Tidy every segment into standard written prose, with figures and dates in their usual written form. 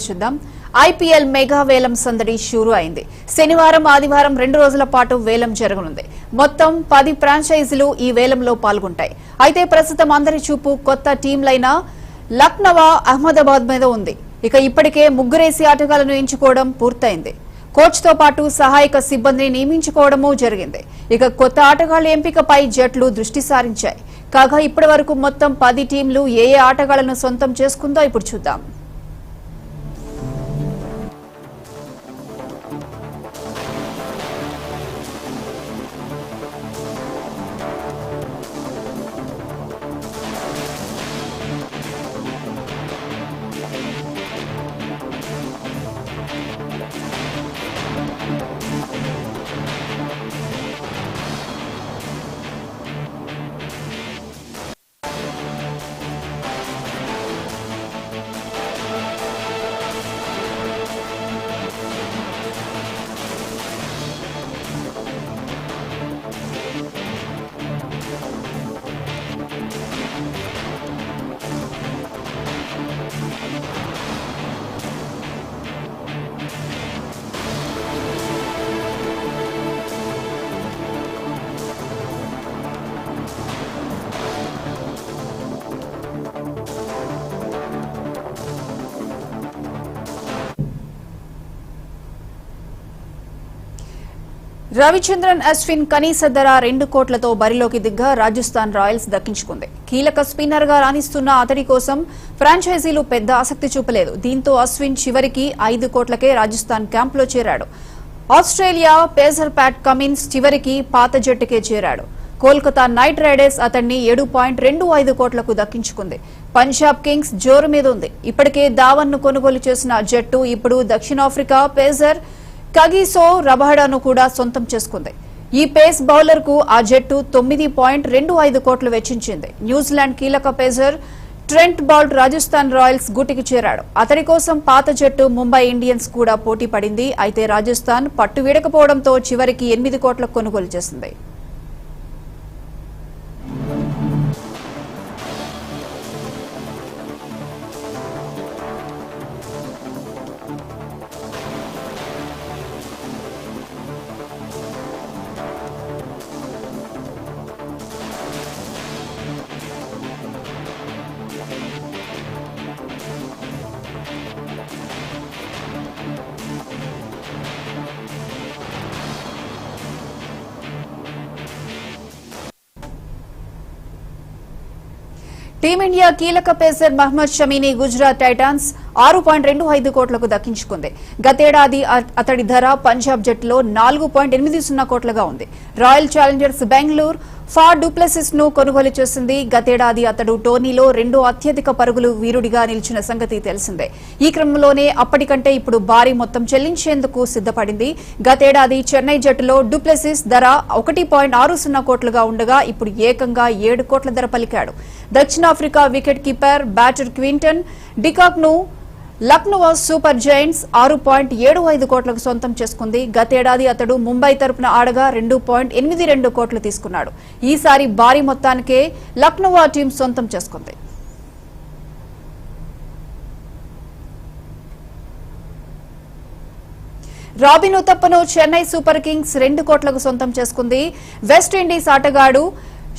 చూద్దాం. IPL mega వేలం సందడి షురూ అయింది. శనివారం ఆదివారం 2 రోజుల పాటు వేలం జరగనుంది. మొత్తం 10 ఫ్రాంచైజీలు ఈ వేలంలో పాల్గొంటాయి. అయితే ప్రస్తుతం అందరి చూపు కొత్త టీంలైన లక్నవా, అహ్మదాబాద్ మీద ఉంది. ఇప్పటికే ముగ్గురేసి ఆటగాళ్లను ఎంచుకోవడం పూర్తయింది. కోచ్ తో పాటు సహాయక సిబ్బందిని నియమించుకోవడమూ జరిగింది. కొత్త ఆటగాళ్ల ఎంపికపై జట్లు దృష్టి సారించాయి. కాగా ఇప్పటి వరకు మొత్తం 10 టీంలు ఏ ఆటగాళ్లను సొంతం చేసుకుందో ఇప్పుడు చూద్దాం. రవిచంద్రన్ అశ్విన్ కనీస ధర 2 కోట్లతో బరిలోకి దిగ్గా రాజస్థాన్ రాయల్స్ దక్కించుకుంది. కీలక స్పిన్నర్ గా రాణిస్తున్న అతడి కోసం ఫ్రాంచైజీలు పెద్ద ఆసక్తి చూపలేదు. దీంతో అశ్విన్ చివరికి 5 కోట్లకే రాజస్థాన్ క్యాంపులో చేరాడు. ఆస్ట్రేలియా పేసర్ ప్యాట్ కమిన్స్ చివరికి పాత జట్టుకే చేరాడు. కోల్కతా నైట్ రైడర్స్ అతన్ని 7.25 కోట్లకు దక్కించుకుంది. పంజాబ్ కింగ్స్ జోరు మీద ఉంది. ఇప్పటికే ధావన్ ను కొనుగోలు చేసిన జట్టు ఇప్పుడు దక్షిణాఫ్రికా పేసర్ కగిసో రబాడాను కూడా సొంతం చేసుకుంది. ఈ పేస్ బౌలర్ కు ఆ జట్టు 9.25 కోట్లు వెచ్చించింది. న్యూజిలాండ్ కీలక pacer Trent Boult Rajasthan Royals గూటికి చేరాడు. అతడి కోసం పాత జట్టు ముంబై ఇండియన్స్ కూడా పోటీ పడింది. అయితే రాజస్థాన్ పట్టు వీడకపోవడంతో చివరికి 8 కోట్లకు కొనుగోలు చేసింది. టీమిండియా కీలక పేసర్ మహ్మద్ షమీని గుజరాత్ టైటాన్స్ 6.25 కోట్లకు దక్కించుకుంది. గతేడాది అతడి ధర పంజాబ్ జట్టులో 4.80 కోట్లుగా ఉంది. రాయల్ ఛాలెంజర్స్ బెంగళూరు ఫా డూప్లెసిస్ ను కొనుగోలు చేసింది. గతేడాది అతడు టోర్నీలో 2వ అత్యధిక పరుగులు వీరుడిగా నిలిచిన సంగతి తెలిసిందే. ఈ క్రమంలోనే అప్పటికంటే ఇప్పుడు భారీ మొత్తం చెల్లించేందుకు సిద్దపడింది. గతేడాది చెన్నై జట్టులో డూప్లెసిస్ ధర 1.60 కోట్లుగా ఉండగా ఇప్పుడు ఏకంగా 7 కోట్ల ధర పలికాడు. దక్షిణాఫ్రికా wicket keeper batter Quinton de Kock ను లక్నవా సూపర్ జైంట్స్ 6.75 కోట్లకు సొంతం చేసుకుంది. గతేడాది అతడు ముంబై తరపున ఆడగా 2.82 కోట్లు తీసుకున్నాడు. ఈసారి భారీ మొత్తానికే లక్నవా టీం సొంతం చేసుకుంది. రాబిన్ ఉతప్పను చెన్నై సూపర్ కింగ్స్ 2 కోట్లకు సొంతం చేసుకుంది. వెస్టిండీస్ ఆటగాడు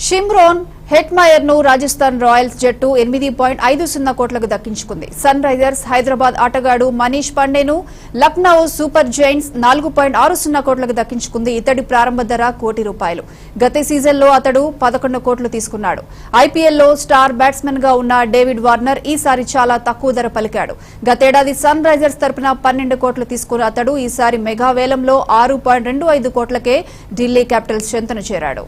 షిమ్రోన్ హెట్మయర్ ను రాజస్థాన్ రాయల్స్ జట్టు 8.50 కోట్లకు దక్కించుకుంది. సన్ రైజర్స్ హైదరాబాద్ ఆటగాడు మనీష్ పాండేను లక్నో సూపర్ జైంట్స్ 4.60 కోట్లకు దక్కించుకుంది. ఇతడి ప్రారంభ ధర ₹1 కోటి. గత సీజన్లో అతడు 11 కోట్లు తీసుకున్నాడు. ఐపీఎల్లో స్టార్ బ్యాట్స్మెన్ గా ఉన్న డేవిడ్ వార్నర్ ఈసారి చాలా తక్కువ ధర పలికాడు. గతేడాది సన్ రైజర్స్ తరపున 12 కోట్లు తీసుకున్న అతడు ఈసారి మెగా వేలంలో 6.25 కోట్లకే ఢిల్లీ క్యాపిటల్స్ చెంతను చేరాడు.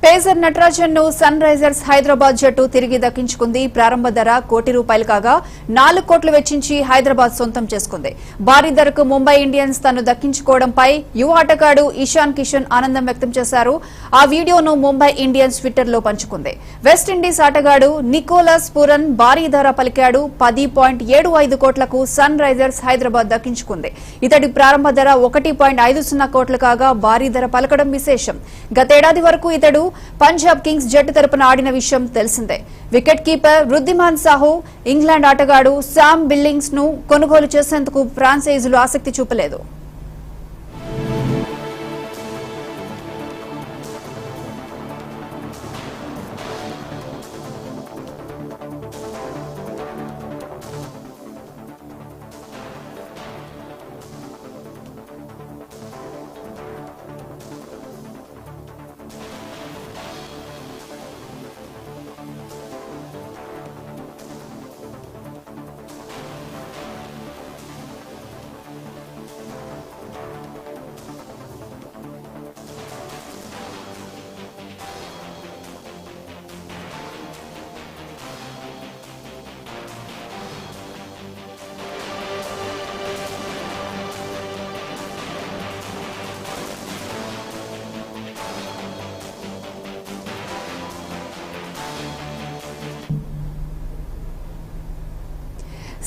పేసర్ నటరాజన్ ను సన్ రైజర్స్ హైదరాబాద్ జట్టు తిరిగి దక్కించుకుంది. ప్రారంభ ధర ₹1,00,00,000 కాగా 4 కోట్లు వెచ్చించి హైదరాబాద్ సొంతం చేసుకుంది. భారీ ధరకు ముంబై ఇండియన్స్ తను దక్కించుకోవడంపై యువ ఆటగాడు ఇషాన్ కిషన్ ఆనందం వ్యక్తం చేశారు. ఆ వీడియోను ముంబై ఇండియన్స్ ట్విట్టర్ లో పంచుకుంది. వెస్టిండీస్ ఆటగాడు నికోలస్ పూరన్ భారీ ధర పలికాడు. 10.75 కోట్లకు సన్ రైజర్స్ హైదరాబాద్ దక్కించుకుంది. ఇతడి ప్రారంభ ధర 1.50 కోట్లు కాగా భారీ ధర పలకడం విశేషం. గతేడాది వరకు ఇతడు పంజాబ్ కింగ్స్ జట్టు తరపున ఆడిన విషయం తెలిసిందే. Wicket keeper Wriddhiman Saha, England ఆటగాడు శామ్ బిల్లింగ్స్ ను కొనుగోలు చేసేందుకు ఫ్రాంచైజీలు ఆసక్తి చూపలేదు.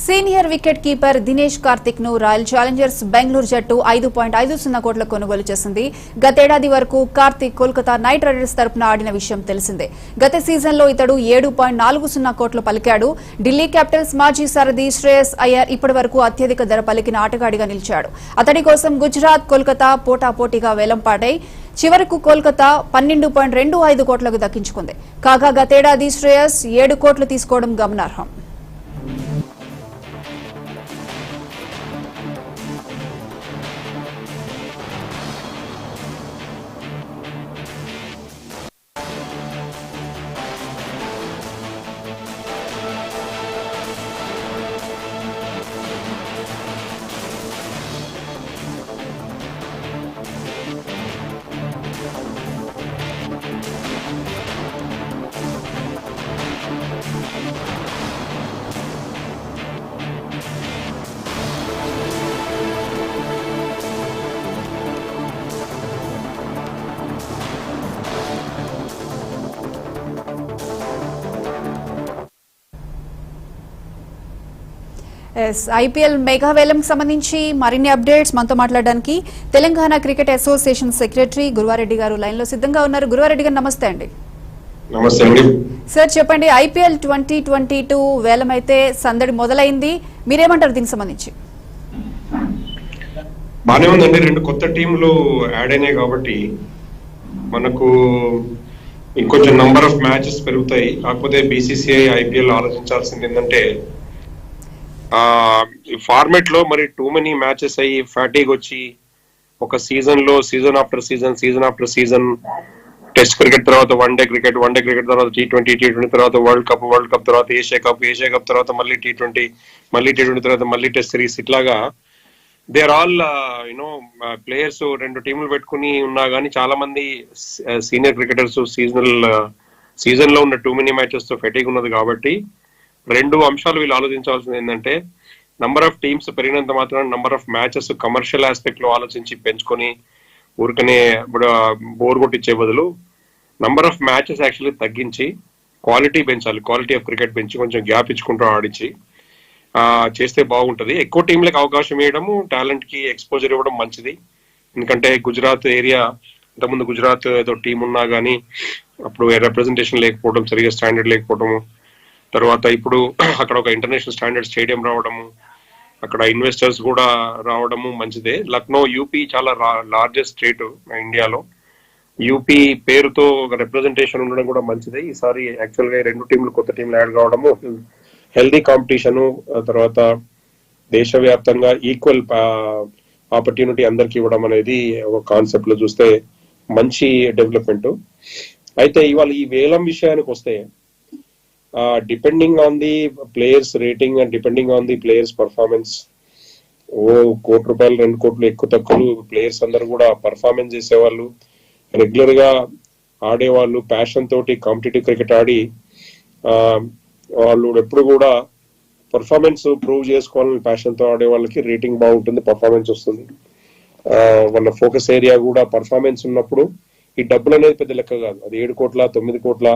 Senior wicket keeper Dinesh Karthik ను రాయల్ ఛాలెంజర్స్ బెంగళూరు జట్టు 5.50 కోట్ల కొనుగోలు చేసింది. గతేడాది వరకు కార్తిక్ కోల్కతా నైట్ రైడర్స్ తరపున ఆడిన విషయం తెలిసిందే. గత సీజన్లో ఇతడు 7.40 కోట్లు పలికాడు. ఢిల్లీ క్యాపిటల్స్ మాజీ సారథి శ్రేయస్ అయ్యర్ ఇప్పటి వరకు అత్యధిక ధర పలికిన ఆటగాడిగా నిలిచాడు. అతడి కోసం గుజరాత్, కోల్కతా పోటాపోటీగా వేలంపాటాయి. చివరకు కోల్కతా 12.25 కోట్లకు దక్కించుకుంది. కాగా గతేడాది శ్రేయస్ 7 కోట్లు తీసుకోవడం గమనార్హం. ఐపీఎల్ మెగా వేలం సంబంధించి మరిన్ని అప్డేట్స్ మనతో మాట్లాడడానికి Telangana cricket association secretary Guruva Reddy గారు లైన్ లో సిద్ధంగా ఉన్నారు. గురువారెడ్డి గారు నమస్తే అండి. నమస్తే అండి. సార్ చెప్పండి, ఐపీఎల్ 2022 వేలం అయితే సందడి మొదలైంది, మీరేమంటారు దీనికి సంబంధించి? బానే ఉందండి. 2 కొత్త టీంలు యాడ్ అయినాయి కాబట్టి మనకు ఇంకొంచెం నంబర్ ఆఫ్ మ్యాచెస్ పెరుగుతాయి. కాకపోతే బీసీసీఐ ఐపీఎల్ ఆలోచించాల్సింది ఏంటంటే ఫార్మేట్ లో మరి టూ మెనీ మ్యాచెస్ అయ్యి ఫ్యాటీగ్ వచ్చి ఒక సీజన్ లో season after season test cricket తర్వాత వన్ డే క్రికెట్ తర్వాత T20 తర్వాత వరల్డ్ కప్ తర్వాత ఏషియా కప్ తర్వాత మళ్ళీ T20 తర్వాత మళ్ళీ టెస్ట్ సిరీస్, ఇట్లాగా దే ఆర్ ఆల్ ప్లేయర్స్ 2 టీంలు పెట్టుకుని ఉన్నా కానీ చాలా మంది సీనియర్ క్రికెటర్స్ సీజన్ లో ఉన్న టూ మెనీ మ్యాచెస్ తో ఫెటీగ్ ఉన్నది. కాబట్టి 2 అంశాలు వీళ్ళు ఆలోచించాల్సింది ఏంటంటే నంబర్ ఆఫ్ టీమ్స్ పెరిగినంత మాత్రం number of matches commercial aspect లో ఆలోచించి పెంచుకొని ఊరికనే బోర్ కొట్టించే బదులు నంబర్ ఆఫ్ మ్యాచెస్ యాక్చువల్లీ తగ్గించి క్వాలిటీ పెంచాలి. క్వాలిటీ ఆఫ్ క్రికెట్ పెంచి కొంచెం గ్యాప్ ఇచ్చుకుంటూ ఆడించి చేస్తే బాగుంటది. ఎక్కువ టీంలకు అవకాశం ఇవ్వడము, టాలెంట్ కి ఎక్స్పోజర్ ఇవ్వడం మంచిది. ఎందుకంటే గుజరాత్ ఏరియా, ఇంతకుముందు గుజరాత్ ఏదో టీం ఉన్నా కానీ అప్పుడు రిప్రజెంటేషన్ లేకపోవడం, సరిగా స్టాండర్డ్ లేకపోవడము, తర్వాత ఇప్పుడు అక్కడ ఒక ఇంటర్నేషనల్ స్టాండర్డ్ స్టేడియం రావడము, అక్కడ ఇన్వెస్టర్స్ కూడా రావడము మంచిదే. లక్నో యూపీ చాలా లార్జెస్ట్ స్టేట్ ఇండియాలో. యూపీ పేరుతో ఒక రిప్రజెంటేషన్ ఉండడం కూడా మంచిదే. ఈసారి యాక్చువల్ గా 2 టీంలు కొత్త టీంలు యాడ్ కావడము, హెల్దీ కాంపిటీషన్, తర్వాత దేశవ్యాప్తంగా ఈక్వల్ ఆపర్చునిటీ అందరికి ఇవ్వడం అనేది ఒక కాన్సెప్ట్ లో చూస్తే మంచి డెవలప్మెంట్. అయితే ఇవాళ ఈ వేలం విషయానికి వస్తే depending on the players rating and depending on the players performance, ₹1 కోటి ₹2 కోట్లు ఎక్కువ తక్కువ ప్లేయర్స్ అందరూ కూడా పర్ఫార్మెన్స్ చేసేవాళ్ళు, రెగ్యులర్ గా ఆడేవాళ్ళు ప్యాషన్ తోటి కాంపిటేటివ్ క్రికెట్ ఆడి వాళ్ళు ఎప్పుడు కూడా పర్ఫార్మెన్స్ ప్రూవ్ చేసుకోవాలని ప్యాషన్ తో ఆడే వాళ్ళకి రేటింగ్ బాగుంటుంది, పర్ఫార్మెన్స్ వస్తుంది. వాళ్ళ ఫోకస్ ఏరియా కూడా పర్ఫార్మెన్స్ ఉన్నప్పుడు ఈ డబ్బులు అనేది పెద్ద లెక్క కాదు. అది 7 కోట్ల 9 కోట్ల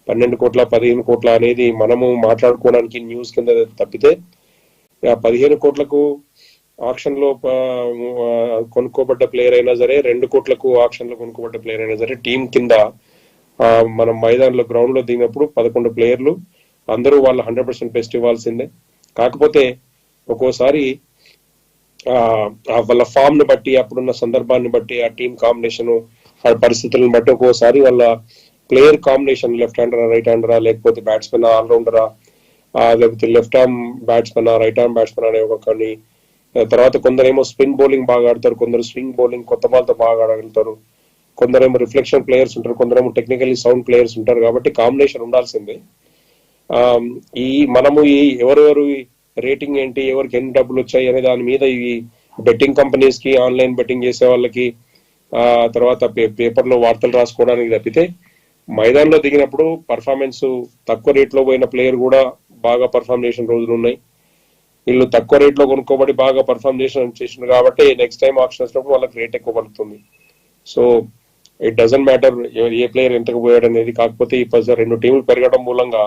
12 కోట్ల 15 కోట్ల అనేది మనము మాట్లాడుకోవడానికి న్యూస్ కింద తప్పితే 15 కోట్లకు ఆక్షన్ లో కొనుక్కోబడ్డ ప్లేయర్ అయినా సరే, 2 కోట్లకు ఆక్షన్ లో కొనుక్కోబడ్డ ప్లేయర్ అయినా సరే, టీం కింద మనం మైదానంలో గ్రౌండ్ లో దిగినప్పుడు 11 ప్లేయర్లు అందరూ వాళ్ళ 100% బెస్ట్ ఇవ్వాల్సిందే. కాకపోతే ఒక్కోసారి వాళ్ళ ఫామ్ ను బట్టి, అప్పుడున్న సందర్భాన్ని బట్టి, ఆ టీం కాంబినేషన్ పరిస్థితులను బట్టి ఒక్కోసారి వాళ్ళ ప్లేయర్ కాంబినేషన్ లెఫ్ట్ హ్యాండరా రైట్ హ్యాండరా లేకపోతే బ్యాట్స్మెన్ ఆల్రౌండరా లేకపోతే left arm batsmen right arm batsmen అనే ఒక కొన్ని తర్వాత కొందరేమో స్పిన్ బౌలింగ్ బాగా ఆడతారు, కొందరు స్వింగ్ బౌలింగ్ కొత్త బాల్తో బాగా ఆడగలుగుతారు, కొందరేమో రిఫ్లెక్షన్ ప్లేయర్స్ ఉంటారు, కొందరేమో టెక్నికల్లీ సౌండ్ ప్లేయర్స్ ఉంటారు. కాబట్టి కాంబినేషన్ ఉండాల్సిందే. మనము ఎవరెవరు రేటింగ్ ఏంటి, ఎవరికి ఎన్ని డబ్బులు వచ్చాయి అనే దాని మీద ఈ బెట్టింగ్ కంపెనీస్ కి, ఆన్లైన్ బెట్టింగ్ చేసే వాళ్ళకి తర్వాత పేపర్ లో వార్తలు రాసుకోవడానికి తప్పితే మైదానంలో దిగినప్పుడు పర్ఫార్మెన్స్ తక్కువ రేట్ లో పోయిన ప్లేయర్ కూడా బాగా పర్ఫార్మ్ చేసిన రోజులు ఉన్నాయి. వీళ్ళు తక్కువ రేట్ లో కొనుక్కోబడి బాగా పర్ఫార్మ్ చేసిన కాబట్టి నెక్స్ట్ టైం ఆప్షన్ వచ్చినప్పుడు వాళ్ళకి రేట్ ఎక్కువ పడుతుంది. So it doesn't matter A player ఎంతకు పోయాడు అనేది. కాకపోతే ఈ 2 టీంలు పెరగడం మూలంగా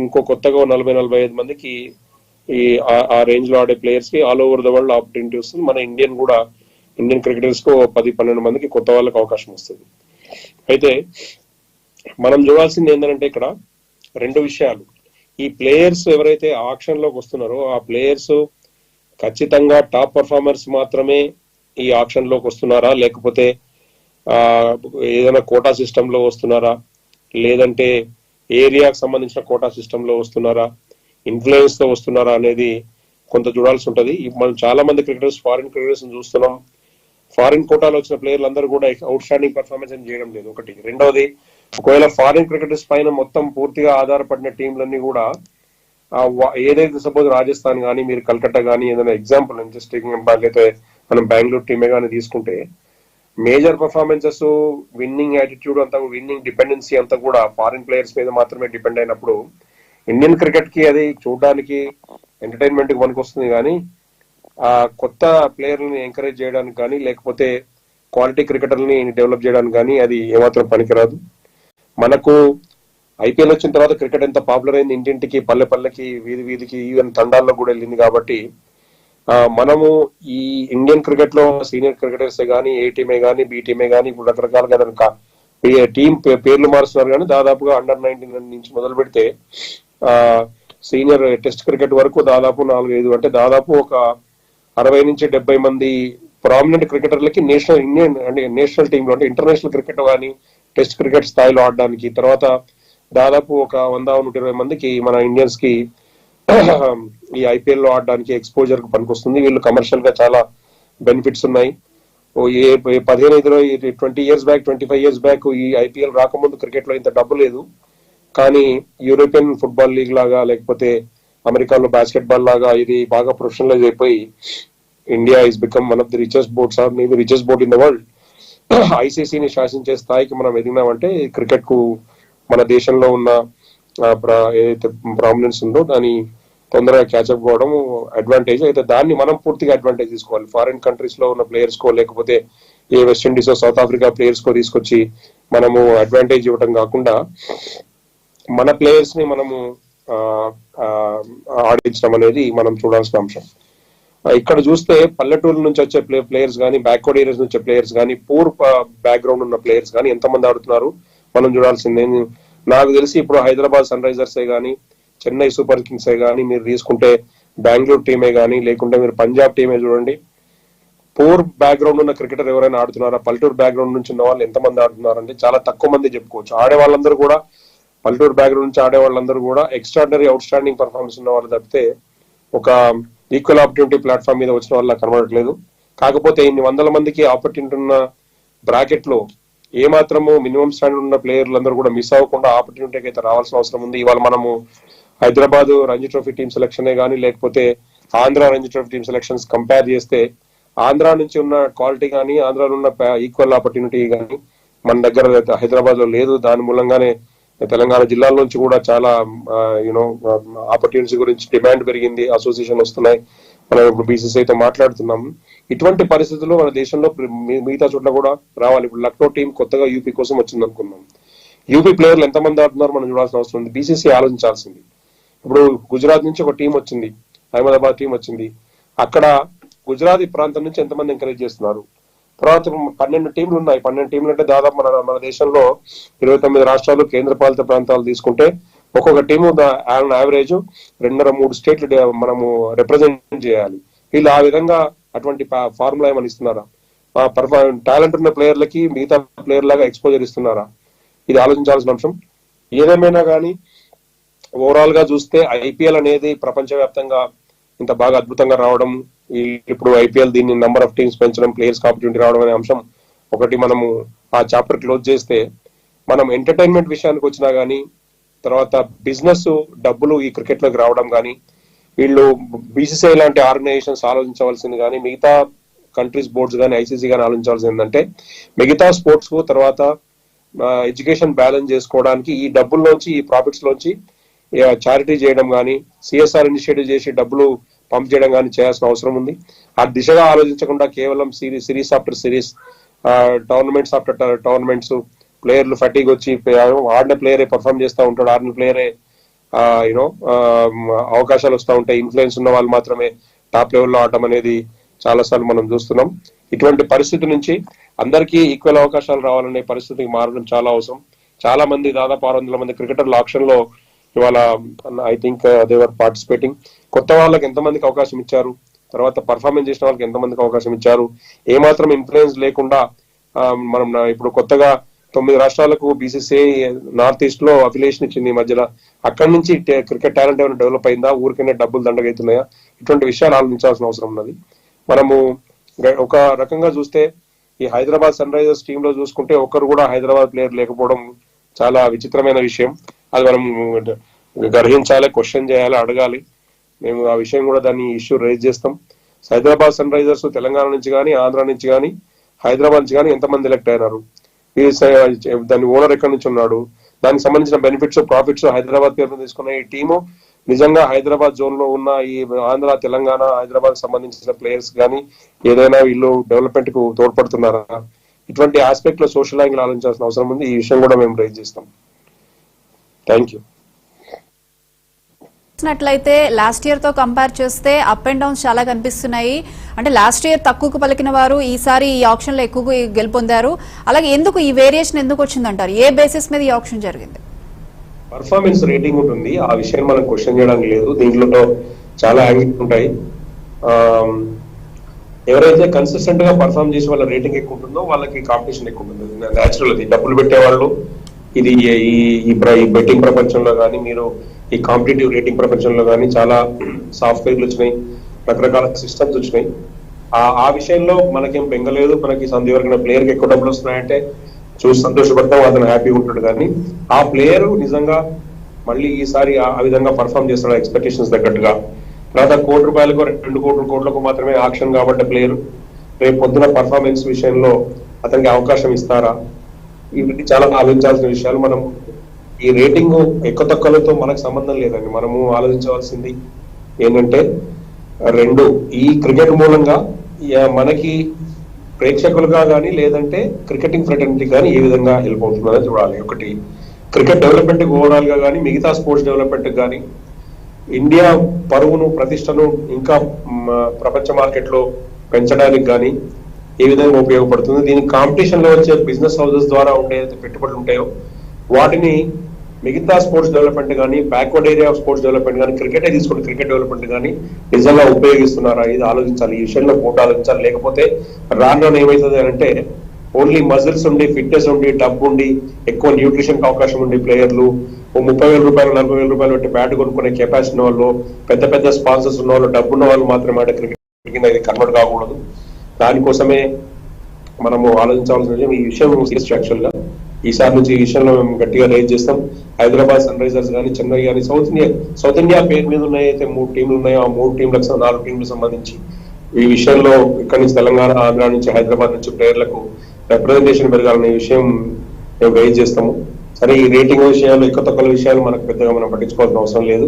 ఇంకో కొత్తగా 40-45 మందికి ఈ ఆ రేంజ్ లో ఆడే ప్లేయర్స్ కి all over the world opportunity వస్తుంది. మన ఇండియన్ క్రికెటర్స్ కు 10-12 మందికి కొత్త వాళ్ళకి అవకాశం వస్తుంది. అయితే మనం చూడాల్సింది ఏంటంటే ఇక్కడ 2 విషయాలు. ఈ ప్లేయర్స్ ఎవరైతే ఆక్షన్ లోకి వస్తున్నారో ఆ ప్లేయర్స్ ఖచ్చితంగా టాప్ పర్ఫార్మర్స్ మాత్రమే ఈ ఆక్షన్ లోకి వస్తున్నారా, లేకపోతే ఏదైనా కోటా సిస్టమ్ లో వస్తున్నారా, లేదంటే ఏరియాకి సంబంధించిన కోటా సిస్టమ్ లో వస్తున్నారా, ఇన్ఫ్లుయెన్స్ తో వస్తున్నారా అనేది కొంత చూడాల్సి ఉంటది. మనం చాలా మంది క్రికెటర్స్, ఫారిన్ క్రికెటర్స్ చూస్తున్నాం. ఫారిన్ కోటాలో వచ్చిన ప్లేయర్లు అందరూ కూడా అవుట్ స్టాండింగ్ పర్ఫార్మెన్స్ అని చేయడం లేదు. ఒకటి. రెండవది, ఒకవేళ ఫారిన్ క్రికెటర్స్ పైన మొత్తం పూర్తిగా ఆధారపడిన టీంలన్నీ కూడా ఏదైతే సపోజ్ రాజస్థాన్ కానీ, మీరు కలకత్తా కానీ, ఏదైనా ఎగ్జాంపుల్ జస్ట్ అయితే మనం బెంగళూరు టీమే కానీ తీసుకుంటే మేజర్ పర్ఫార్మెన్సెస్, విన్నింగ్ యాటిట్యూడ్ అంతా, విన్నింగ్ డిపెండెన్సీ అంతా కూడా ఫారిన్ ప్లేయర్స్ మీద మాత్రమే డిపెండ్ అయినప్పుడు ఇండియన్ క్రికెట్ కి అది చూడడానికి ఎంటర్టైన్మెంట్ కి పనికొస్తుంది కానీ కొత్త ప్లేయర్లని ఎంకరేజ్ చేయడానికి కానీ, లేకపోతే క్వాలిటీ క్రికెటర్ని డెవలప్ చేయడానికి కానీ అది ఏమాత్రం పనికిరాదు. మనకు ఐపీఎల్ వచ్చిన తర్వాత క్రికెట్ ఎంత పాపులర్ అయింది, ఇంటింటికి, పల్లె పల్లెకి, వీధి వీధికి, ఈవెన్ తండాల్లో కూడా వెళ్ళింది. కాబట్టి మనము ఈ ఇండియన్ క్రికెట్ లో సీనియర్ క్రికెటర్స్ కానీ, ఏ టీమే కానీ, బి టీమే కానీ, ఇప్పుడు రకరకాలుగా టీం పేర్లు మారుస్తున్నారు. కానీ దాదాపుగా అండర్-19 నుంచి మొదలు పెడితే సీనియర్ టెస్ట్ క్రికెట్ వరకు దాదాపు 4-5 అంటే దాదాపు ఒక 60-70 మంది ప్రామినెంట్ క్రికెటర్లకి నేషనల్ టీంలో అంటే ఇంటర్నేషనల్ క్రికెట్ కానీ, టెస్ట్ క్రికెట్ స్థాయిలో ఆడడానికి, తర్వాత దాదాపు ఒక 100-120 మందికి మన ఇండియన్స్ కి ఈ ఐపీఎల్ లో ఆడడానికి ఎక్స్పోజర్ కు పనికొస్తుంది. వీళ్ళు కమర్షియల్ గా చాలా బెనిఫిట్స్ ఉన్నాయి. 20 years బ్యాక్, 25 years బ్యాక్ ఈ ఐపీఎల్ రాకముందు క్రికెట్ లో ఇంత డబ్బు లేదు. కానీ యూరోపియన్ ఫుట్బాల్ లీగ్ లాగా, లేకపోతే అమెరికాలో బాస్కెట్ బాల్ లాగా ఇది బాగా ప్రొఫెషనలైజ్ అయిపోయి India is become one of the richest board in the world. ఐసీసీని శాసించే స్థాయికి మనం ఎదిగినామంటే క్రికెట్ కు మన దేశంలో ఉన్న ఏదైతే ప్రామినెన్స్ ఉందో దాని తొందరగా క్యాచ్అప్ కావడం అడ్వాంటేజ్. అయితే దాన్ని మనం పూర్తిగా అడ్వాంటేజ్ తీసుకోవాలి. ఫారిన్ కంట్రీస్ లో ఉన్న ప్లేయర్స్ కో, లేకపోతే ఏ వెస్టిండీస్, సౌత్ ఆఫ్రికా ప్లేయర్స్ కో తీసుకొచ్చి మనము అడ్వాంటేజ్ ఇవ్వడం కాకుండా మన ప్లేయర్స్ ని మనము ఆడించడం అనేది మనం చూడాల్సిన అంశం. ఇక్కడ చూస్తే పల్లెటూరు నుంచి వచ్చే ప్లేయర్స్ కానీ, బ్యాక్వర్డ్ ఏరియాస్ నుంచి వచ్చే ప్లేయర్స్ కానీ, పూర్ బ్యాక్గ్రౌండ్ ఉన్న ప్లేయర్స్ కానీ ఎంతమంది ఆడుతున్నారు మనం చూడాల్సిందే. నాకు తెలిసి ఇప్పుడు హైదరాబాద్ సన్ రైజర్సే కానీ, చెన్నై సూపర్ కింగ్సే కానీ, మీరు తీసుకుంటే బెంగళూరు టీమే కానీ, లేకుంటే మీరు పంజాబ్ టీమే చూడండి, పూర్ బ్యాక్గ్రౌండ్ ఉన్న క్రికెటర్ ఎవరైనా ఆడుతున్నారా, పల్లెటూరు బ్యాక్గ్రౌండ్ నుంచి ఉన్న వాళ్ళు ఎంతమంది ఆడుతున్నారంటే చాలా తక్కువ మంది చెప్పుకోవచ్చు. ఆడే వాళ్ళందరూ కూడా పల్లెటూరు బ్యాక్గ్రౌండ్ నుంచి ఆడే వాళ్ళందరూ కూడా ఎక్స్ట్రాడినరీ అవుట్ స్టాండింగ్ పర్ఫార్మెన్స్ ఉన్న వాళ్ళు తప్పితే ఒక ఈక్వల్ ఆపర్చునిటీ ప్లాట్ఫామ్ మీద వచ్చిన వాళ్ళ కనబడట్లేదు. కాకపోతే ఇన్ని 100 మందికి ఆపర్చునిటీ ఉన్న బ్రాకెట్ లో ఏమాత్రము మినిమం స్టాండర్డ్ ఉన్న ప్లేయర్లందరూ కూడా మిస్ అవ్వకుండా ఆపర్చునిటీకి అయితే రావాల్సిన అవసరం ఉంది. ఇవాళ మనము హైదరాబాద్ రంజీ ట్రోఫీ టీమ్ సెలక్షనే కానీ, లేకపోతే Andhra Ranji trophy team selections compare చేస్తే ఆంధ్ర నుంచి ఉన్న క్వాలిటీ కానీ, ఆంధ్రాలో ఉన్న ఈక్వల్ ఆపర్చునిటీ కానీ మన దగ్గర హైదరాబాద్ లో లేదు. దాని మూలంగానే తెలంగాణ జిల్లాల నుంచి కూడా చాలా యూనో ఆపర్చునిటీస్ గురించి డిమాండ్ పెరిగింది, అసోసియేషన్ వస్తున్నాయి, మనం ఇప్పుడు బీసీసీఐతో మాట్లాడుతున్నాం. ఇటువంటి పరిస్థితుల్లో మన దేశంలో మిగతా చోట్ల కూడా రావాలి. ఇప్పుడు లక్నో టీం కొత్తగా యూపీ కోసం వచ్చింది అనుకున్నాం. యూపీ ప్లేయర్లు ఎంతమంది ఆడుతున్నారు మనం చూడాల్సిన అవసరం ఉంది. బీసీసీ ఆలోచించాల్సింది. ఇప్పుడు గుజరాత్ నుంచి ఒక టీం వచ్చింది, అహ్మదాబాద్ టీం వచ్చింది. అక్కడ గుజరాత్ ప్రాంతం నుంచి ఎంతమంది ఎంకరేజ్ చేస్తున్నారు. తర్వాత 12 టీంలు ఉన్నాయి. 12 టీంలు అంటే దాదాపు మన దేశంలో 29 రాష్ట్రాలు కేంద్రపాలిత ప్రాంతాలు తీసుకుంటే ఒక్కొక్క టీము యావరేజ్ 2.5-3 స్టేట్లు మనము రిప్రజెంట్ చేయాలి. వీళ్ళు ఆ విధంగా అటువంటి ఫార్ములా ఏమైనా ఇస్తున్నారా? టాలెంట్ ఉన్న ప్లేయర్లకి మిగతా ప్లేయర్ లాగా ఎక్స్పోజర్ ఇస్తున్నారా? ఇది ఆలోచించాల్సిన అంశం. ఏదేమైనా కానీ ఓవరాల్ గా చూస్తే ఐపీఎల్ అనేది ప్రపంచవ్యాప్తంగా ఇంత బాగా అద్భుతంగా రావడం, ఇప్పుడు ఐపీఎల్ దీన్ని నెంబర్ ఆఫ్ టీమ్స్ పెంచడం, ప్లేయర్స్ ఆపర్చునిటీ రావడం అనే అంశం ఒకటి మనము ఆ చాప్టర్ క్లోజ్ చేస్తే, మనం ఎంటర్టైన్మెంట్ విషయానికి వచ్చినా గానీ, తర్వాత బిజినెస్ డబ్బులు ఈ క్రికెట్ లోకి రావడం కానీ, వీళ్ళు బీసీసీఐ లాంటి ఆర్గనైజేషన్స్ ఆలోచించవలసింది కానీ, మిగతా కంట్రీస్ బోర్డ్స్ కానీ ఐసీసీ కానీ ఆలోచించాల్సింది ఏంటంటే, మిగతా స్పోర్ట్స్ కు తర్వాత ఎడ్యుకేషన్ బ్యాలెన్స్ చేసుకోవడానికి ఈ డబ్బుల్లోంచి, ఈ ప్రాఫిట్స్ లోంచి చారిటీ చేయడం కానీ, సిఎస్ఆర్ ఇనిషియేటివ్ చేసి డబ్బులు పంప్ చేయడం కానీ చేయాల్సిన అవసరం ఉంది. ఆ దిశగా ఆలోచించకుండా కేవలం series after series, tournaments after tournaments, ప్లేయర్లు ఫటీగ్ వచ్చి ఆడిన ప్లేయరే పర్ఫామ్ చేస్తూ ఉంటాడు, ఆడిన ప్లేయరే యూనో అవకాశాలు వస్తూ ఉంటాయి, ఇన్ఫ్లుయెన్స్ ఉన్న వాళ్ళు మాత్రమే టాప్ లెవెల్లో ఆడటం అనేది చాలా సార్లు మనం చూస్తున్నాం. ఇటువంటి పరిస్థితి నుంచి అందరికీ ఈక్వల్ అవకాశాలు రావాలనే పరిస్థితికి మారడం చాలా అవసరం. చాలా మంది దాదాపు 600 మంది క్రికెటర్ల ఆప్షన్ లో ఇవాళ ఐ థింక్ దేవర్ పార్టిసిపేటింగ్. కొత్త వాళ్ళకి ఎంతమందికి అవకాశం ఇచ్చారు, తర్వాత పర్ఫార్మెన్స్ చేసిన వాళ్ళకి ఎంతమందికి అవకాశం ఇచ్చారు, ఏమాత్రం ఇన్ఫ్లుయెన్స్ లేకుండా మనం ఇప్పుడు కొత్తగా 9 రాష్ట్రాలకు బీసీసీఐ నార్త్ ఈస్ట్ లో అఫిలియేషన్ ఇచ్చింది ఈ మధ్యలో. అక్కడి నుంచి క్రికెట్ టాలెంట్ ఏమైనా డెవలప్ అయిందా, ఊరికైనా డబ్బులు దండగైతున్నాయా? ఇటువంటి విషయాలు ఆలోచించాల్సిన అవసరం ఉన్నది. మనము ఒక రకంగా చూస్తే ఈ హైదరాబాద్ సన్ రైజర్స్ టీమ్ లో చూసుకుంటే ఒక్కరు కూడా హైదరాబాద్ ప్లేయర్ లేకపోవడం చాలా విచిత్రమైన విషయం. అది మనం గ్రహించాలి, క్వశ్చన్ చేయాలి, అడగాలి. మేము ఆ విషయం కూడా దాన్ని ఇష్యూ రైజ్ చేస్తాం. హైదరాబాద్ సన్ రైజర్స్ తెలంగాణ నుంచి కానీ, ఆంధ్ర నుంచి కానీ, హైదరాబాద్ నుంచి కానీ ఎంతమంది ఎలక్ట్ అయినారు, దాని ఓనర్ ఎక్కడి నుంచి ఉన్నాడు, దానికి సంబంధించిన బెనిఫిట్స్ ప్రాఫిట్స్ హైదరాబాద్ పేరు తీసుకున్న ఈ టీము నిజంగా హైదరాబాద్ జోన్ లో ఉన్న ఈ ఆంధ్ర, తెలంగాణ, హైదరాబాద్ సంబంధించిన ప్లేయర్స్ కానీ ఏదైనా వీళ్ళు డెవలప్మెంట్ కు తోడ్పడుతున్నారా? ఇటువంటి ఆస్పెక్ట్ లో సోషల్ యాంగిల్ ఆలోచించాల్సిన అవసరం ఉంది. ఈ విషయం కూడా మేము రైజ్ చేస్తాం. Thank you. చూసినట్లయితే లాస్ట్ ఇయర్ తో కంపేర్ చేస్తే అప్ అండ్ డౌన్స్ చాలా కనిపిస్తున్నాయి. అంటే లాస్ట్ ఇయర్ తక్కువకు పలికిన వారు ఈసారి ఈ ఆప్షన్ లో ఎక్కువ గెలుపొందారు. అలాగే ఎందుకు ఈ వేరియేషన్ ఎందుకు వచ్చిందంటారు? ఏ బేసిస్ మీద ఈ ఆప్షన్ జరిగింది? పర్ఫార్మెన్స్ రేటింగ్ ఉంటుంది, ఆ విషయాన్ని మనం క్వశ్చన్ చేయడానికి లేదు. దీంట్లో చాలా యాంగిల్స్ ఉంటాయి. ఎవరైతే కన్సిస్టెంట్ గా పర్ఫార్మ్ చేసి వాళ్ళ రేటింగ్ ఎక్కువ ఉంటుందో వాళ్ళకి కాంపిటీషన్ ఎక్కువ ఉంటుంది. న్యాచురల్ అది. డబ్బులు పెట్టేవాళ్ళు ఇది ఈ బెట్టింగ్ ప్రపంచంలో కానీ, మీరు ఈ కాంపిటేటివ్ రేటింగ్ ప్రపంచంలో కానీ చాలా సాఫ్ట్వేర్లు వచ్చినాయి, రకరకాల సిస్టమ్స్ వచ్చినాయి. ఆ విషయంలో మనకేం బెంగలేదు. మనకి ఎవరికైనా ప్లేయర్ కి ఎక్కువ డబ్బులు వస్తున్నాయంటే చూసి సంతోషపడతాం, అతను హ్యాపీగా ఉంటాడు. కానీ ఆ ప్లేయర్ నిజంగా మళ్ళీ ఈసారి ఆ విధంగా పర్ఫామ్ చేస్తాడు ఎక్స్పెక్టేషన్స్ తగ్గట్టుగా. తర్వాత ₹1 కోట్లకు 2 కోట్లకు మాత్రమే ఆక్షన్ కాబట్టి ప్లేయర్ రేపు పొద్దున పర్ఫార్మెన్స్ విషయంలో అతనికి అవకాశం ఇస్తారా? ఇవి చాలా ఆలోచించాల్సిన విషయాలు. మనం ఈ రేటింగ్ ఎక్కువ తక్కువలతో మనకు సంబంధం లేదండి. మనము ఆలోచించవలసింది ఏంటంటే ఈ క్రికెట్ మూలంగా మనకి ప్రేక్షకులుగా కానీ లేదంటే క్రికెటింగ్ ఫ్రెటర్నిటీ కానీ ఏ విధంగా హెల్ప్ అవుతుందని చూడాలి. ఒకటి, క్రికెట్ డెవలప్మెంట్ ఓవరాల్ గా కానీ, మిగతా స్పోర్ట్స్ డెవలప్మెంట్ కానీ, ఇండియా పరువును, ప్రతిష్టను ఇంకా ప్రపంచ మార్కెట్ లో పెంచడానికి కానీ ఏ విధంగా ఉపయోగపడుతుంది. దీనికి కాంపిటీషన్ లో వచ్చే బిజినెస్ హౌసెస్ ద్వారా ఉండే పెట్టుబడులు ఉంటాయో వాటిని మిగతా స్పోర్ట్స్ డెవలప్మెంట్ కానీ, backward area of sports development కానీ, క్రికెటే తీసుకుంటే క్రికెట్ డెవలప్మెంట్ కానీ నిజంగా ఉపయోగిస్తున్నారా? ఇది ఆలోచించాలి. ఈ విషయంలో పోటీ ఆలోచించాలి. లేకపోతే రాను ఏమవుతుంది అంటే ఓన్లీ మజిల్స్ ఉండి, ఫిట్నెస్ ఉండి, డబ్బు ఉండి, ఎక్కువ న్యూట్రిషన్ అవకాశం ఉండి ప్లేయర్లు ₹30,000 ₹40,000 పెట్టి బ్యాట్ కొనుక్కునే కెపాసిటీ ఉన్న వాళ్ళు, పెద్ద పెద్ద స్పాన్సర్స్ ఉన్న వాళ్ళు, డబ్బు ఉన్న వాళ్ళు మాత్రమే క్రికెట్ కింద ఇది కన్వర్ట్ కాకూడదు. దానికోసమే మనము ఆలోచించాల్సిన ఈ విషయం సీరియస్ యాక్చువల్ గా. ఈసారి నుంచి ఈ విషయంలో మేము గట్టిగా రైజ్ చేస్తాం. హైదరాబాద్ సన్ రైజర్స్ కానీ, చెన్నై కానీ, సౌత్ ఇండియా పేరు మీద ఉన్నాయైతే 3 టీంలు ఉన్నాయో ఆ 3 టీంలకు 4 టీంలకు సంబంధించి ఈ విషయంలో ఇక్కడి నుంచి తెలంగాణ, ఆంధ్ర నుంచి, హైదరాబాద్ నుంచి ప్లేయర్లకు రిప్రజెంటేషన్ పెరగాలనే విషయం మేము గైడ్ చేస్తాము. సరే, ఈ రేటింగ్ విషయాలు, ఎక్కువ తక్కువ విషయాలు మనకు పెద్దగా మనం పట్టించుకోవాల్సిన అవసరం లేదు.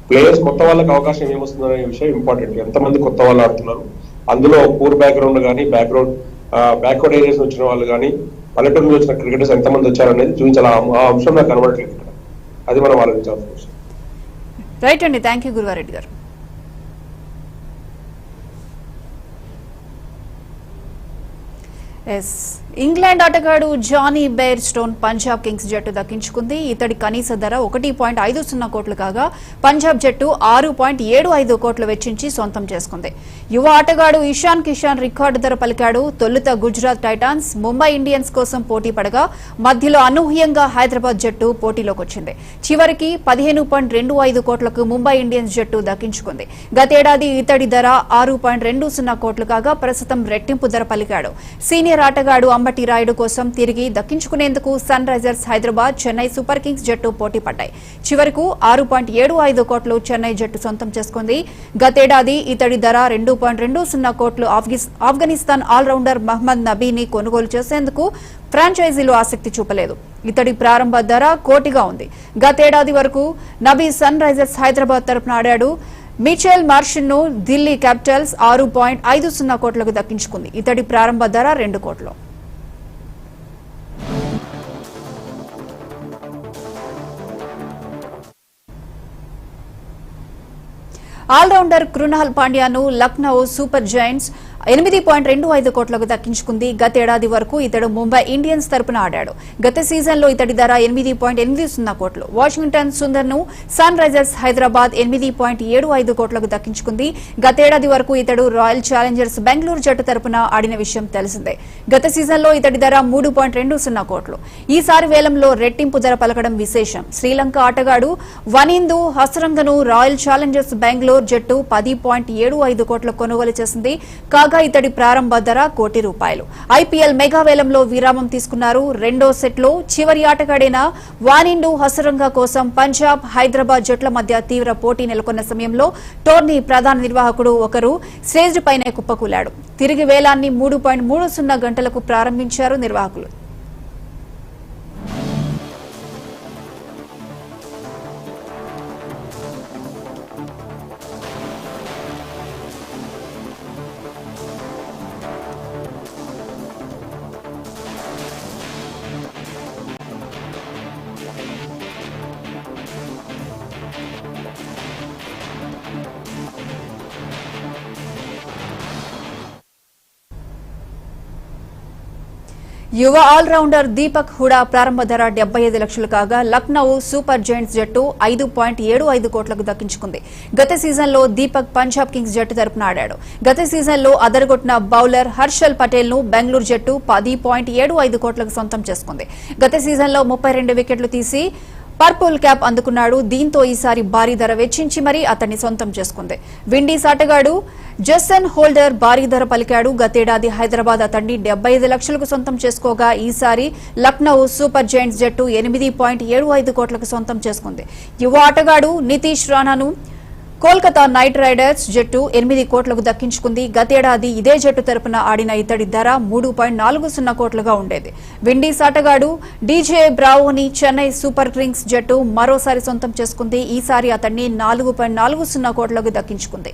ప్లేయర్స్ కొత్త వాళ్ళకి అవకాశం ఏమొస్తుందనే విషయం ఇంపార్టెంట్. ఎంతమంది కొత్త వాళ్ళు ఆడుతున్నారు, అందులో పూర్ బ్యాక్గ్రౌండ్ కానీ బ్యాక్వర్డ్ ఏరియాస్ వచ్చిన వాళ్ళు కానీ పల్లెటూరు నుంచి వచ్చిన క్రికెటర్స్ ఎంతమంది వచ్చారనేది చూపించాలి. ఆ అంశం నాకు కనబడట్లేదు ఇక్కడ. అది మనం ఆలోచించాల్సిన విషయం. రైట్ అండి, థ్యాంక్ యూ గురువారెడ్డి గారు. ఇంగ్లాండ్ ఆటగాడు Jonny Bairstow Punjab Kings జట్టు దక్కించుకుంది. ఇతడి కనీస ధర 1.50 కోట్లు కాగా పంజాబ్ జట్టు 6.75 కోట్లు వెచ్చించి సొంతం చేసుకుంది. యువ ఆటగాడు ఇషాన్ కిషాన్ రికార్డు ధర పలికాడు. తొలుత గుజరాత్ టైటాన్స్ ముంబై ఇండియన్స్ కోసం పోటీ పడగా మధ్యలో అనూహ్యంగా హైదరాబాద్ జట్టు పోటీలోకి వచ్చింది. చివరికి 15.25 కోట్లకు ముంబై ఇండియన్స్ జట్టు దక్కించుకుంది. గతేడాది ఇతడి ధర 6.20 కోట్లు కాగా ప్రస్తుతం రెట్టింపు ధర పలికాడు. సీనియర్ ఆటగాడు అంబటి రాయుడు కోసం తిరిగి దక్కించుకునేందుకు Sunrisers Hyderabad, Chennai Super Kings జట్టు పోటీ పడ్డాయి. చివరకు 6.75 కోట్లు చెన్నై జట్టు సొంతం చేసుకుంది. గతేడాది ఇతడి ధర 2.20 కోట్లు. ఆఫ్ఘనిస్తాన్ ఆల్రౌండర్ మహ్మద్ నబీని కొనుగోలు చేసేందుకు ఫ్రాంచైజీలు ఆసక్తి చూపలేదు. ఇతడి ప్రారంభ ధర కోటిగా ఉంది. గతేడాది వరకు నబీ సన్ రైజర్స్ హైదరాబాద్ తరపున ఆడాడు. మిచెల్ మార్షల్ ను ఢిల్లీ క్యాపిటల్స్ 6.50 కోట్లకు దక్కించుకుంది. ఇతడి ప్రారంభ ధర 2 కోట్లు. ఆల్రౌండర్ కృణాల్ పాండ్యాను లక్నో సూపర్ జైంట్స్ 8.25 కోట్లకు దక్కించుకుంది. గతేడాది వరకు ఇతడు ముంబై ఇండియన్స్ తరపున ఆడాడు. గత సీజన్లో ఇతడి ధర 8.80 కోట్లు. వాషింగ్టన్ సుందర్ ను సన్ రైజర్స్ హైదరాబాద్ 8.75 కోట్లకు దక్కించుకుంది. గతేడాది వరకు ఇతడు రాయల్ ఛాలెంజర్స్ బెంగళూరు జట్టు తరపున ఆడిన విషయం తెలిసిందే. గత సీజన్లో ఇతడి ధర 3.20 కోట్లు. ఈసారి వేలంలో రెట్టింపు ధర పలకడం విశేషం. శ్రీలంక ఆటగాడు వనిందు హసరంగను రాయల్ ఛాలెంజర్స్ బెంగళూరు జట్టు 10.75 కోట్లకు కొనుగోలు చేసింది. కాగా ఇతడి ప్రారంభ ధర ₹1 కోటి. ఐపీఎల్ మెగా వేలంలో విరామం తీసుకున్నారు. రెండో సెట్లో చివరి ఆటగాడైన వానిండు హసరంగ కోసం పంజాబ్, హైదరాబాద్ జట్ల మధ్య తీవ్ర పోటీ నెలకొన్న సమయంలో టోర్నీ ప్రధాన నిర్వాహకుడు ఒకరు స్టేజ్ పైనే కుప్పకూలాడు. తిరిగి వేలాన్ని 3.30 గంటలకు ప్రారంభించారు నిర్వాహకులు. యువ ఆల్రౌండర్ దీపక్ హుడా ప్రారంభ ధర 75 లక్షలు కాగా లక్నో సూపర్ జైంట్స్ జట్టు 5.75 కోట్లకు దక్కించుకుంది. గత సీజన్లో దీపక్ పంజాబ్ కింగ్స్ జట్టు తరపున ఆడాడు. గత సీజన్లో అదరగొట్టిన బౌలర్ హర్షల్ పటేల్ ను బెంగళూరు జట్టు 10.75 కోట్లకు సొంతం చేసుకుంది. గత సీజన్లో 32 వికెట్లు తీసి పర్పుల్ క్యాప్ అందుకున్నాడు. దీంతో ఈసారి భారీ ధర వెచ్చించి మరీ అతన్ని సొంతం చేసుకుంది. విండీస్ ఆటగాడు జసన్ హోల్డర్ భారీ ధర పలికాడు. గతేడాది హైదరాబాద్ అతన్ని 75 లక్షలకు సొంతం చేసుకోగా ఈసారి లక్నో సూపర్ జైంట్స్ జట్టు 8.75 కోట్లకు సొంతం చేసుకుంది. యువ ఆటగాడు నితీష్ రాణాను కోల్కతా నైట్ రైడర్స్ జట్టు 8 కోట్లకు దక్కించుకుంది. గతేడాది ఇదే జట్టు తరపున ఆడిన ఇతడి ధర 3.40 కోట్లుగా ఉండేది. విండీస్ ఆటగాడు డీజే బ్రావోని చెన్నై సూపర్ కింగ్స్ జట్టు మరోసారి సొంతం చేసుకుంది. ఈసారి అతన్ని 4.40 కోట్లకు దక్కించుకుంది.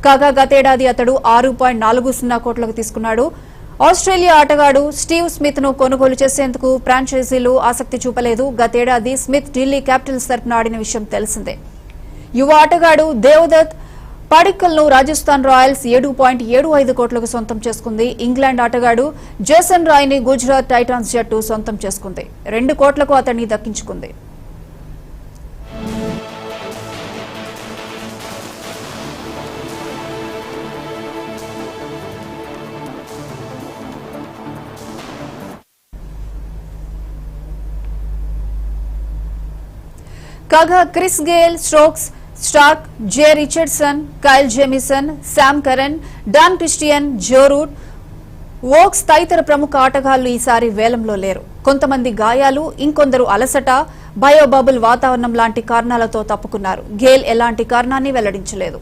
కాగా గతేడాది అతడు 6.40 కోట్లకు తీసుకున్నాడు. ఆస్ట్రేలియా ఆటగాడు స్టీవ్ స్మిత్ ను కొనుగోలు చేసేందుకు ఫ్రాంచైజీలు ఆసక్తి చూపలేదు. గతేడాది స్మిత్ ఢిల్లీ క్యాపిటల్స్ తరపున ఆడిన విషయం తెలిసిందే. యువ ఆటగాడు దేవదత్ పడిక్కల్ ను రాజస్థాన్ రాయల్స్ 7.75 కోట్లకు సొంతం చేసుకుంది. ఇంగ్లాండ్ ఆటగాడు జేసన్ రాయ్ ని గుజరాత్ టైటాన్స్ జట్టు సొంతం చేసుకుంది. 2 కోట్లకు అతన్ని దక్కించుకుంది. కాగా Chris Gayle, Stokes, Starc, Jhye Richardson, Kyle Jamieson, Sam Curran, Dan Christian, Joe Root, Woakes తదితర ప్రముఖ ఆటగాళ్లు ఈసారి వేలంలో లేరు. కొంతమంది గాయాలు, ఇంకొందరు అలసట, బయోబబుల్ వాతావరణం లాంటి కారణాలతో తప్పుకున్నారు. గేల్ ఎలాంటి కారణాన్ని వెల్లడించలేదు.